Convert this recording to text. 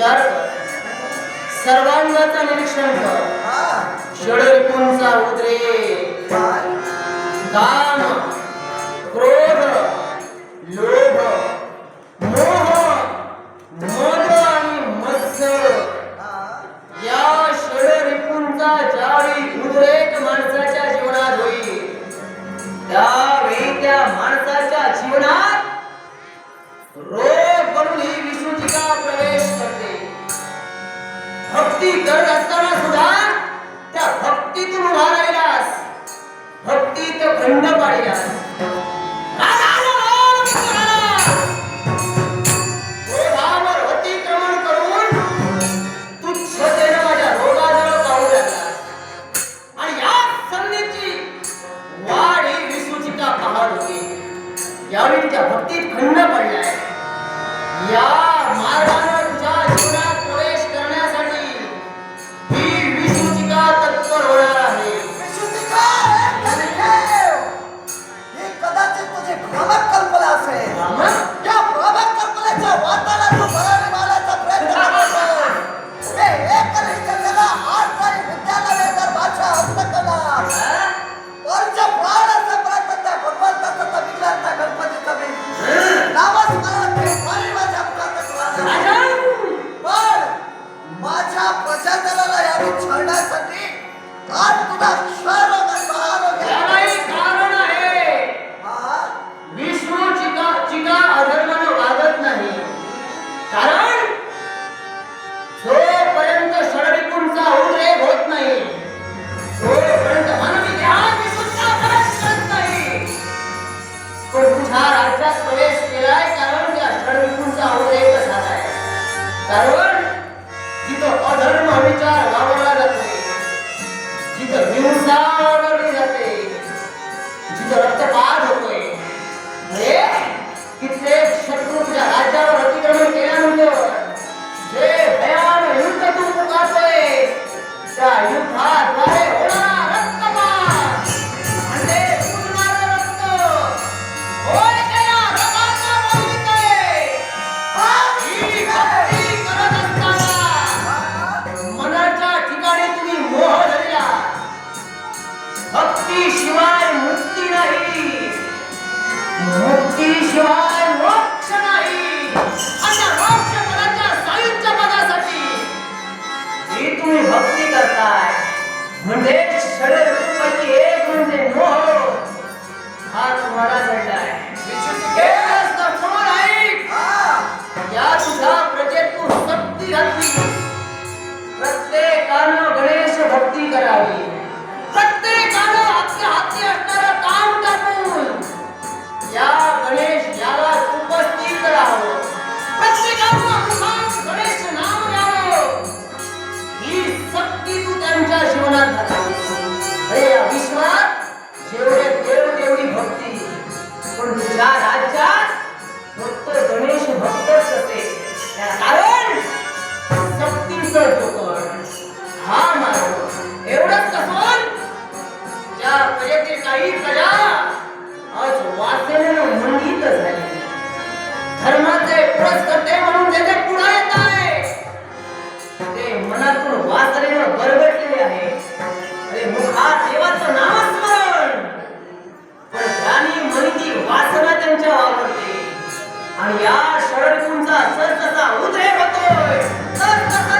विचार कर, सर्वांगाचा निरीक्षण कर. षडरिपूंचा उद्रेक, काम, क्रोध, लोभ, मोह, मद आणि मत्सर या षडरिपूंचा ज्यावेळी उद्रेक माणसाच्या जीवनात होईल त्यावेळी त्या माणसाच्या जीवनात रोग बनून ही विषुचिका प्रवेश करते. भक्ती करत असताना सुद्धा त्या भक्तीतून उभा राहिलास, भक्तीत खंड पाडिलास, क्रोधावर अतिक्रमण करून तुच्छतेने माझ्या रोगाजवळ पाहू लागलास आणि या संधीची वाढ ही विषुचिका पाहत होती. यावेळी तुझ्या भक्तीत खंड पडलाय. या मार्गाने तुझ्या जीवनात प्रवेश करण्यासाठी ही विषुचिका तत्पर होणार आहे. ही कदाचित तुझी भ्रामक कल्पना असेल. भ्रामक? या भ्रामक कल्पनेच्या वाताला तू बळाने मारण्याचा प्रयत्न करतोस. हे एकनिष्ठ त्याला आज जरी विद्यालय जर भाषा हस्तकला त्यांच्या प्राण असेपर्यंत त्या भगवंताचा तर विचारता गणपतीचा मी नामस्मरण ते फारी माझ्या मुखातच राहणार. पण माझ्या प्रजाजनाला यावी छळण्यासाठी आज तुला क्षयरोग आणि महारोग यालाही कारण आहे. विष्णूचिका अधर्माने वागत नाही. कारण जोपर्यंत षडरिपूंचा उद्रेक होत नाही तोपर्यंत मानवी देहात विषुचिका प्रवेश करत नाही. पण तुझ्या राज्यात प्रवेश केलाय कारण त्या षडरिपूंचा उद्रेक झालाय. कारण जिथं अधर्म विचार वावरला जातोय, जिथं हिंसा वावरली जाते, जिथं रक्तपात होतोय, कित्येक शत्रू तुझ्या राज्यावर अतिक्रमण केल्यानंतर जे भयान युद्ध तू पुकारतोय त्या युद्धाद्वारे होणारा रक्तपात आणि ते फुटणारं रक्त होय त्या रक्ताचा बळीते. ही भक्ती करत असताना मनाच्या ठिकाणी तुम्ही मोह धरला. भक्तीशिवाय मुक्ती नाही, मुक्तीशिवाय मोक्ष नाही. अशा मोक्ष पदाच्या सायुज्य पदासाठी ही तुम्ही भक्ती करताय. म्हणजे षडरिपूंपैकी एक म्हणजे मोह हा तुम्हाला जडलाय. एकच तर समोर ऐक. या तुझ्या प्रजेत तू सक्ती घातली. प्रत्येकानं गणेश भक्ती करावी. प्रत्येकानं आपल्या हाती असणारं काम टाकून या गणेश याला उपस्थित राहावं. प्रत्येकानं मुखात गणेश नाम घ्यावं. ही सक्ती तू त्यांच्या जीवनात घालावी. अरे या विश्वात जेवढे देव तेवढी भक्ती. पण तुझ्या राज्यात फक्त गणेश भक्तच असते. कारण सक्तीचं जोकर हा मार्ग. एवढंच नसून ज्या प्रजेतील काही प्रजा आज वासनेनं मंडित झाली, धर्माचे पुरस्कर्ते म्हणून जे पुढे येत आहे ते मनातून वासनेनं बरगटलेले आहे. अरे मुखात देवाचं नामस्मरण, पण ज्ञानी मनीची वासना त्यांच्या वावरते आणि या षडरिपूंचा जसा उद्रेक होतोय तसा